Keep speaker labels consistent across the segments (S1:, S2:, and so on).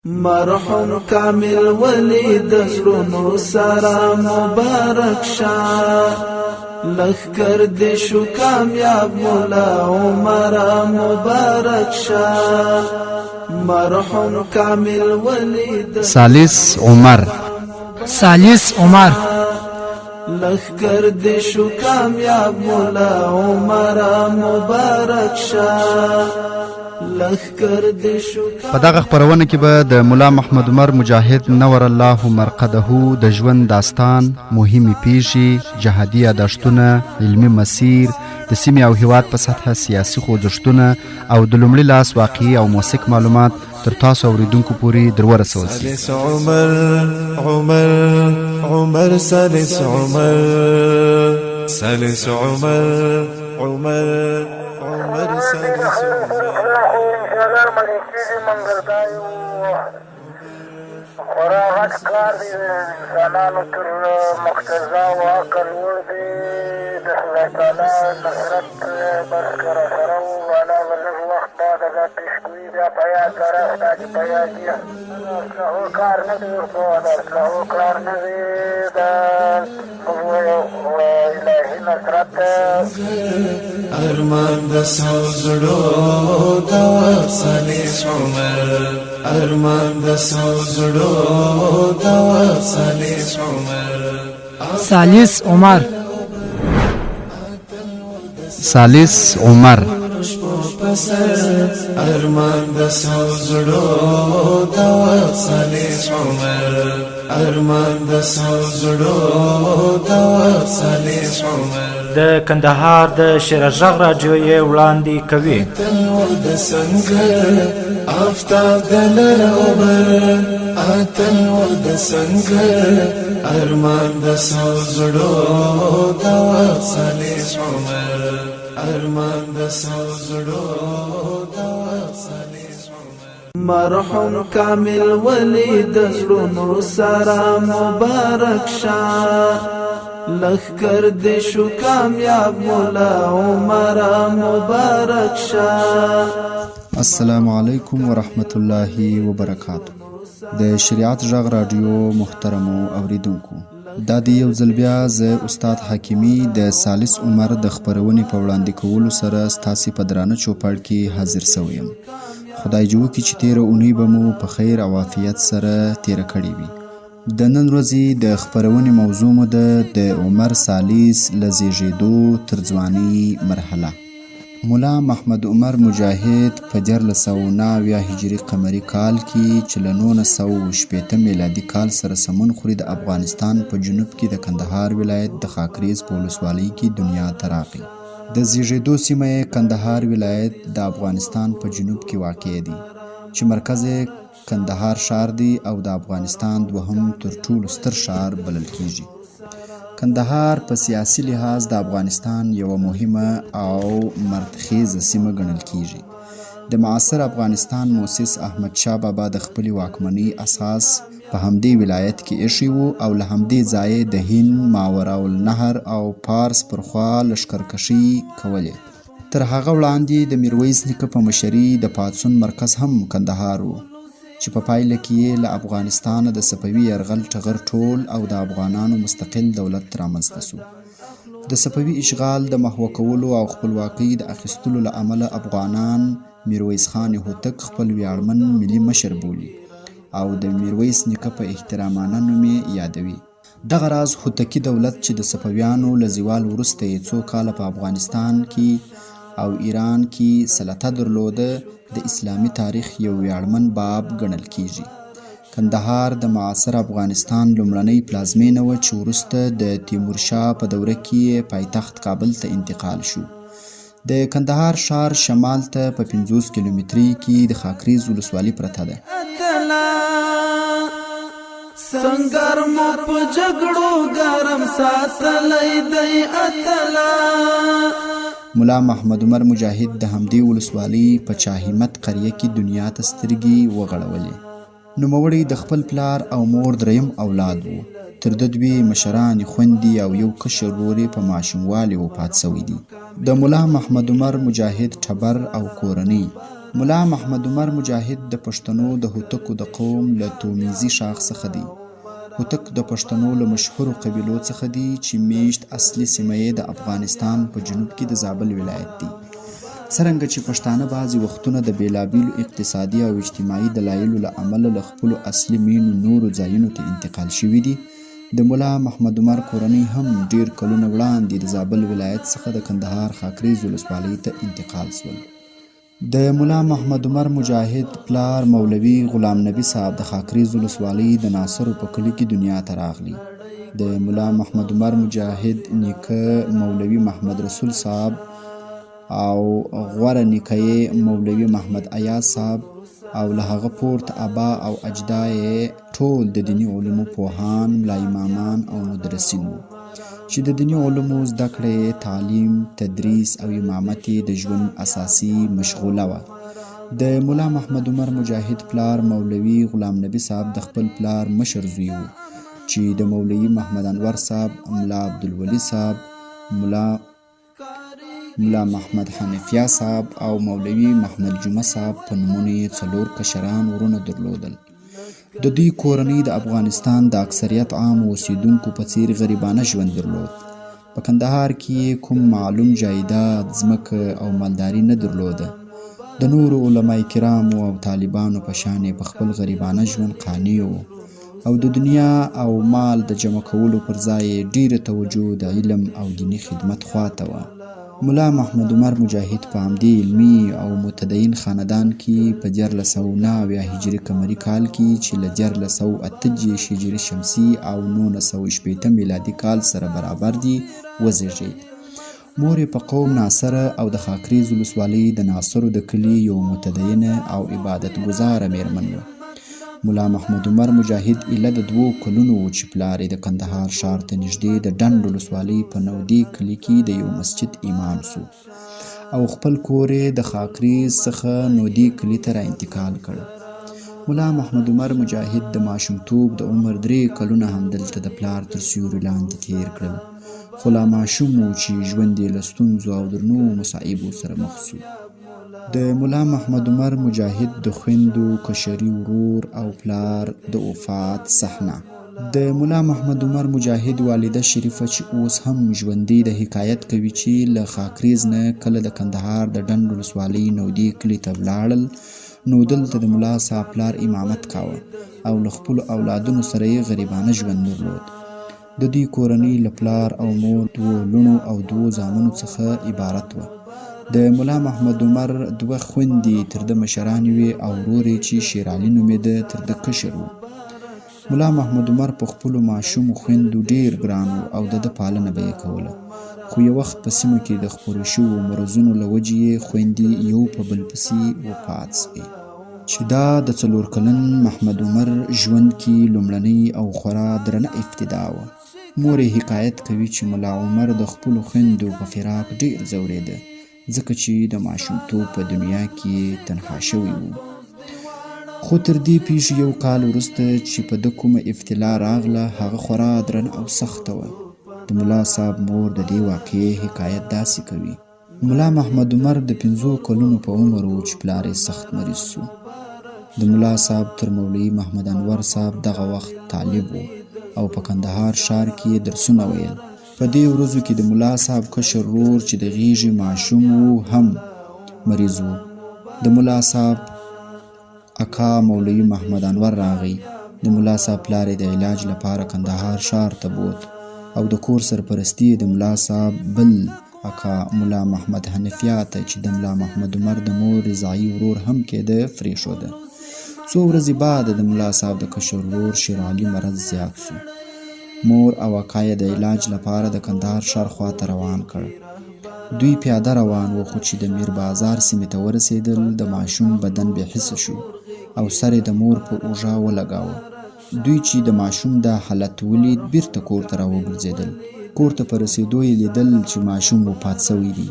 S1: مرحوم کامل ولی د زړونو سره مبارک شه لخر دې شو کامیاب مولا عمر مبارک شه مرحوم کامل ولی
S2: ثالث عمر
S1: لخر دې شو کامیاب مولا عمر مبارک شه
S2: په دغه خپرونه کې به د مولا محمد عمر مجاهد نور الله مرقده د ژوند داستان، مهمې پیښې، جهادي یادښتونه، علمي مسیر، د سیمې او هیواد په سطحه سیاسي خوځښتونه او د لومړي لاس واقعي او موثق معلومات تر تاسو اوریدونکو پورې در ورسول شي.
S3: ثالث عمر ثالث عمر ثالث
S4: انشاءالله مریضی منګردایو خورا غټ کار دی انسانانو تر مقتضا او عقل ور دی د خدای تعالی نصرت برقرار سره و والا ولږ وخت بعد دا پیشګویي بیا په یاد راسته چې په یاد یې اصلاحو کار نه دی ورته د اصلاحو کار نه دی د الهي نصرت
S3: ارمان د سوزړو دوا ثالث عمر ارمان د سوزړو دوا ثالث عمر ارمان د سوزړو دوا ثالث عمر ارمان د سوزړو دوا ثالث عمر
S5: د کندهار د شیرغ راډیو یې وړاندې کوي.
S3: تنور د سنگر آفتاب د لرابر تنور د سنگر ارمان د سوزړو دوا ثالث عمر ارمان د سوزړو دوا ثالث عمر
S1: مرحوم کامل ولی د زړونو سره مبارک شه لخر دې شو کامیاب مولا عمر مبارک شه.
S2: السلام علیکم ورحمت الله وبرکاتہ. د شریعت غږ رادیو محترمو اوریدونکو، دا د یو ځل بیا زه استاد حکیمی د ثالث عمر د خپرونې په وړاندې کولو سره ستاسې په درانه چوپړ کې حاضر شوی یم. خدای جوړ کړي چې تیره اونۍ به مو په خیر او عافیت سره تیره کړې وي. د نن ورځې د خپرونې موضوع مو ده د عمر ثالث له زیږېدو تر ځوانۍ مرحله. مولا محمد عمر مجاهد په 1409 هجري قمري کال کې چې له 1960 میلادي کال سره سمون خوري د افغانستان په جنوب کې د کندهار ولایت د خاکریز په ولسوالۍ کې دنیا ته راغی. د زیږېدو سیمه یې کندهار ولایت د افغانستان په جنوب کې واقع دی چې مرکز کندهار ښار دی او د افغانستان دوهم تر ټولو ستر ښار بلل کیږي. کندهار په سیاسي لحاظ د افغانستان یوه مهمه او مرتخیزه سیمه ګڼل کیږي. د معاصر افغانستان مؤسس احمد شاه بابا د خپلې واکمنۍ اساس په همدې ولایت کې ایښی و او له همدې ځایه د هند، ماوراءالنهر او پارس پر خوا لښکرکشي کولې. تر هغه وړاندې د میرویس نیکه په مشرۍ د پاڅون مرکز هم کندهار و چې په پایله کې یې له افغانستانه د صفوي یرغل ټغر ټول او د افغانانو مستقل دولت رامنځته شو. د صفوي اشغال د محوه کولو او خپلواکۍ د اخیستلو له امله افغانان میرویس خان هوتک خپل ویاړمن ملي مشر بولي او د میرویس نیکه په احترامانه نوم یې یادوي. دغه راز هوتکي دولت چې د صفویانو له زوال وروسته یې څو کاله په افغانستان کې او ایران کې سلطه درلوده د اسلامي تاریخ یو ویاړمن باب ګڼل کیږي. کندهار د معاصر افغانستان لومړنۍ پلازمینه وه چې وروسته د تیمورشاه په دوره کې پایتخت کابل ته انتقال شو. د کندهار ښار شمال ته په 50 کیلومترۍ کې د خاکریز ولسوالي پرته ده.
S1: سنگر مو په جګړو ګرم ساتلی دی اتلا.
S2: مولا محمد عمر مجاهد د همدې ولسوالۍ په چاهمت قریه کې دنیا ته سترګې وغړولې. نوموړی د خپل پلار او مور دریم اولاد و. تر ده دوی مشران خوندې او یو کشر ورور یې په ماشوموالي وفات سوی دي. د مولا محمد عمر مجاهد ټبر او کورنۍ ملا محمد عمر مجاهد د پښتنو د هوتکو د قوم له تومیزي شاخ څخه دی. هوتک د پښتنو له مشهورو قبیلو څخه دی چې میشت اصلي سیمه یې د افغانستان په جنوب کې د زابل ولایت دی. څرنګه چې پښتانه بعضې وختونه د بېلابېلو اقتصادي او اجتماعي دلایلو له امله له خپلو اصلي مینو نورو ځایونو ته انتقال شوي دي، د ملا محمد عمر کورنۍ هم ډېر کلونه وړاندې د زابل ولایت څخه د کندهار خاکریز ولسوالۍ ته انتقال شول. د ملا محمد عمر مجاهد پلار مولوي غلام نبي صاحب د خاکریز ولسوالۍ د ناصرو په کلي کې دنیا ته راغلی. د ملا محمد عمر مجاهد نیکه مولوي محمد رسول صاحب او غوره نیکه مولوي محمد ایاز صاحب او له هغه پورته ابا او اجدا یې ټول د دیني علومو پوهان، ملا امامان او مدرسین وو چې د دیني علومو زده کړې، تعلیم، تدریس او امامت د ژوند اساسي مشغوله وه. د ملا محمد عمر مجاهد پلار مولوي غلام نبي صاحب د خپل پلار مشر زوی و چې د مولوي محمد انور صاحب، ملا عبدالولي صاحب، ملا محمد حنفیه صاحب او مولوي محمد جمعه صاحب په نومونو یې 4 کشران ورونه درلودل. د دوی کورنۍ د افغانستان د اکثریت عام اوسیدونکو په څیر غریبانه ژوند درلود. په کندهار کې کوم معلوم جایداد، ځمکه او مالداري نه درلوده. د نورو علما کرامو او طالبانو په شان په خپل غریبانه ژوند قانع وو او د دنیا او مال د جمع کولو پر ځای ډیره توجه د علم او دینی خدمت خواته وه. ملا محمد عمر مجاهد په همدې علمي او متدین خاندان کې په 1409 هجري قمري کال کې چې له 1438 هجري شمسي او 1916 میلادي کال سره برابر دي وزیږید. مور یې په قوم ناصره او د خاکریز ولسوالۍ د ناصرو د کلي یو متدینه او عبادت ګزاره میرمن وه. ملا محمد عمر مجاهد ایله د 2 کلونو و چې پلار یې د کندهار ښار ته نږدې د ډنډ ولسوالۍ په نودي کلي کې د یو مسجد امام سو او خپل کور یې د خاکریز څخه نودي کلي ته را انتقال کړ. ملا محمد عمر مجاهد د ماشومتوب د عمر 3 کلونه همدلته د پلار تر سیوري لاندې تیر کړل، خو لا ماشوم و چې ژوند یې له ستونزو او درنو مصایبو سره مخ سو. د ملا محمد عمر مجاهد د خویندو، کشري ورور او پلار د وفات صحنه. د ملا محمد عمر مجاهد والده شریفه چې اوس هم ژوندۍ د حکایت کوي چې له خاکریز نه کله د کندهار د ډنډ ولسوالۍ نودي کلي ته ولاړل، نو دلته د ملا صاحب پلار امامت کاوه او له خپلو اولادونو سره یې غریبانه ژوند درلود. د دوی کورنۍ له پلار او مور 2 لوڼو او 2 زامنو څخه عبارت وه. د ملا محمد عمر 2 خویندې تر د مشرانې وې او ورور یې چې شیرعلي نومېده تر د کشر و. ملا محمد عمر په خپلو ماشومو خویندو ډېر ګران و او د ده پالنه به یې کوله، خو یو وخت په سیمه کې د خپرو شویو مرضونو له وجې یې خویندې یو په بل پسې وفات سوې، چې دا د 4 کلن محمد عمر ژوند کې لومړنۍ او خورا درنه ابتدا وه. مور یې حکایت کوي چې ملا عمر د خپلو خویندو په فراق ډېر ځورېده، ځکه چې د ماشومتوب په دنیا کې تنها شوی و. خو تر دې پیښې 1 کال وروسته چې په ده کومه ابتلا راغله هغه خورا درنه او سخته وه. د ملا صاحب مور د دې واقعې حکایت داسې کوي: ملا محمد عمر د 5 کلونو په عمر و چې پلار یې سخت مریض سو. د ملا صاحب تر مولوي محمد انور صاحب دغه وخت طالب و او په کندهار ښار کې درسونه ویل. په دې ورځو کې د ملا صاحب کشر ورور چې د غیږې ماشوم و هم مریض و. د ملا صاحب اکا مولوي محمد انور راغی. د ملا صاحب پلار یې د علاج لپاره کندهار ښار ته بوت او د کور سرپرستی د ملا صاحب بل اکا ملا محمد حنفیه ته چې د ملا محمد عمر د مور رضاعي ورور هم کېده پرېښوده. 2 ورځې بعد د ملا صاحب د کشر ورور شیرعلي مرض زیات سو. مور او اکا یې د علاج لپاره د کندهار ښار خواته روان کړ. دوی پیاده روان و، خو چې د میر بازار سیمې ته ورسېدل د ماشوم بدن بې حسه شو او سر یې د مور پر اوږه ولګاوه. دوی چې د ماشوم دا حالت ولید بیرته کور ته راوګرځېدل. کور ته په رسېدو یې لیدل چې ماشوم وفات سوی دی.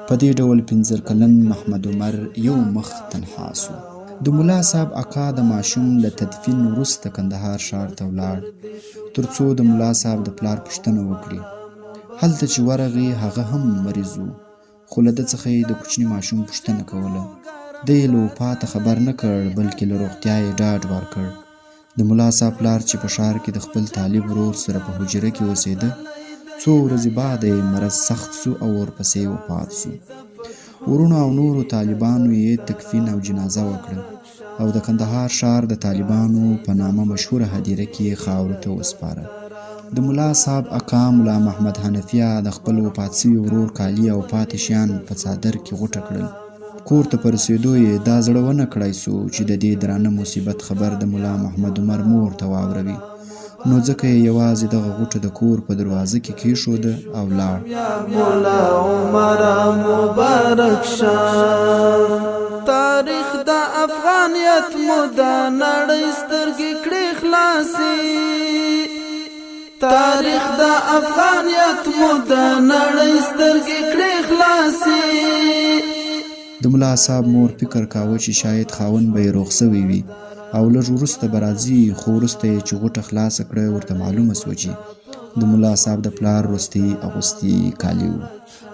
S2: په دې ډول 15 کلن محمد عمر یو مخ تنها سو. د ملا صاحب اکا د ماشوم له تدفین وروسته کندهار ښار ته ولاړ تر څو د ملا صاحب د پلار پوښتنه وکړي. هلته چې ورغی هغه هم مریض و، خو له ده څخه یې د کوچني ماشوم پوښتنه کوله. دی له وفاته خبر نه کړ بلکې له روغتیا یې ډاډ ورکړ. د ملا صاحب پلار چې په ښار کې د خپل طالب ورور سره په حجره کې اوسېده، څو ورځې بعد یې مرض سخت سو او ورپسې وفات سو. ورونو او نورو طالبانو یې تکفین او جنازه وکړه او د کندهار ښار د طالبانو په نامه مشهوره هدیره کې خاورو ته وسپاره. د ملا صاحب اکا ملا محمد حنفیه د خپل وفات سوي ورور کالي او پاتې شیان په څادر کې غوټه کړل. کور ته په رسېدو یې دا زړه ونه کړی سو چې د دې درانه مصیبت خبر د ملا محمد عمر مور ته واوروي، نو ځکه یې یوازې دغه غوټه د کور په دروازه کې کېښوده او لاړ.
S1: یا مولا عمر مبارک شه، تاریخ د افغانیت مو د نړۍ سترګې کړې خلاصې، تاریخ د افغانیت مو د نړۍ سترګې کړې خلاصې.
S2: د ملا صاحب مور فکر کاوه چې شاید خاوند به یې روغ سوی وي او لږ وروسته به راځي، خو وروسته یې چې غوټه خلاصه کړه ورته معلومه سوه چې د ملا صاحب د پلار وروستي اغوستي کالي وو.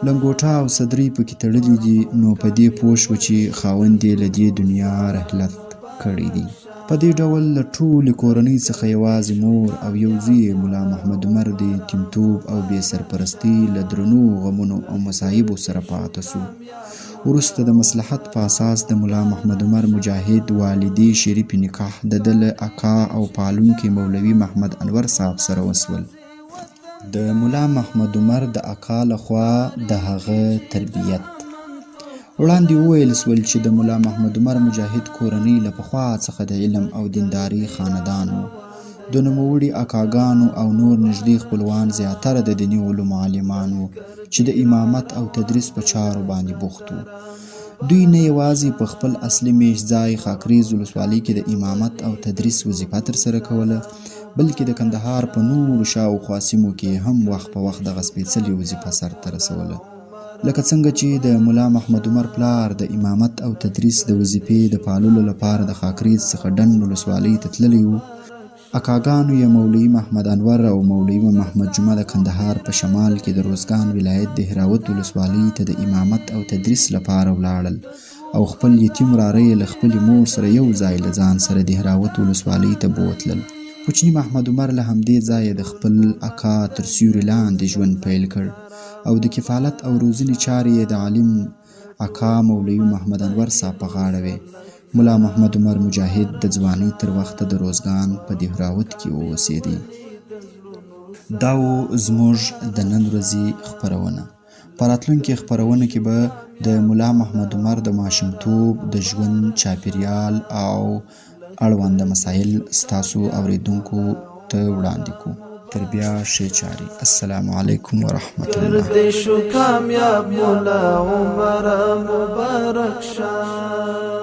S2: لنګوټه او صدرۍ پکې تړلي دي، نو په دې پوه شوه چې خاوند یې له دې دنیا رحلت کړی دی. په دې ډول له ټولې کورنۍ څخه یوازې مور او یو زوی ملا محمد عمر د یتیمتوب او بې سرپرستۍ له درنو غمونو او مصایبو سره پاته سو. وروسته د مصلحت په اساس د ملا محمد عمر مجاهد والدې شریف نکاح د ده له اکا او پالونکي مولوي محمد انور صاحب سره وسول. د ملا محمد عمر د اکا لخوا د هغه تربیت. وړاندې وویل سول چې د ملا محمد عمر مجاهد کورنۍ له پخوا څخه د علم او دینداري خاندان و. د نوموړي اکاګانو او نور نږدې خپلوان زیاتره د دیني علومو عالمان وو چې د امامت او تدریس په چارو باندې بوخت وو. دوی نه یوازې په خپل اصلي میشت ځای خاکریز ولسوالۍ کې د امامت او تدریس وظیفه ترسره کوله، بلکې د کندهار په نورو شاوخوا سیمو کې هم وخت په وخت دغه سپېڅلې وظیفه سرته رسوله. لکه څنګه چې د ملا محمد عمر پلار د امامت او تدریس د وظیفې د پاللو لپاره د خاکریز څخه ډنډ ولسوالۍ ته تللی و، اکاګانو یې مولوي محمد انور او مولوي محمد جمعه د کندهار په شمال کې د روزګان ولایت د هراوت ولسوالۍ ته د امامت او تدریس لپاره ولاړل او خپل یتیم وراره یې له خپلې مور سره یو ځای له ځان سره د هراوت ولسوالۍ ته بوتلل. کوچني محمد عمر له همدې ځایه د خپل اکا تر سیوري لاندې ژوند پیل کړ او د کفالت او روزنې چارې یې د عالم اکا مولوي محمد انور صاحب په غاړه وې. ملا محمد عمر مجاهد د ځوانۍ تر وخته د روزګان په دهراوت کې اوسېدی. دا و زموږ د نن ورځې خپرونه. په راتلونکې خپرونه کې به د ملا محمد عمر د ماشومتوب د ژوند چاپیریال او اړونده مسایل ستاسو اوریدونکو ته وړاندې کوو. تر بیا ښې چارې. السلام علیکم ورحمت الله.
S1: دې شو کامیاب مولا عمر مبارک شه.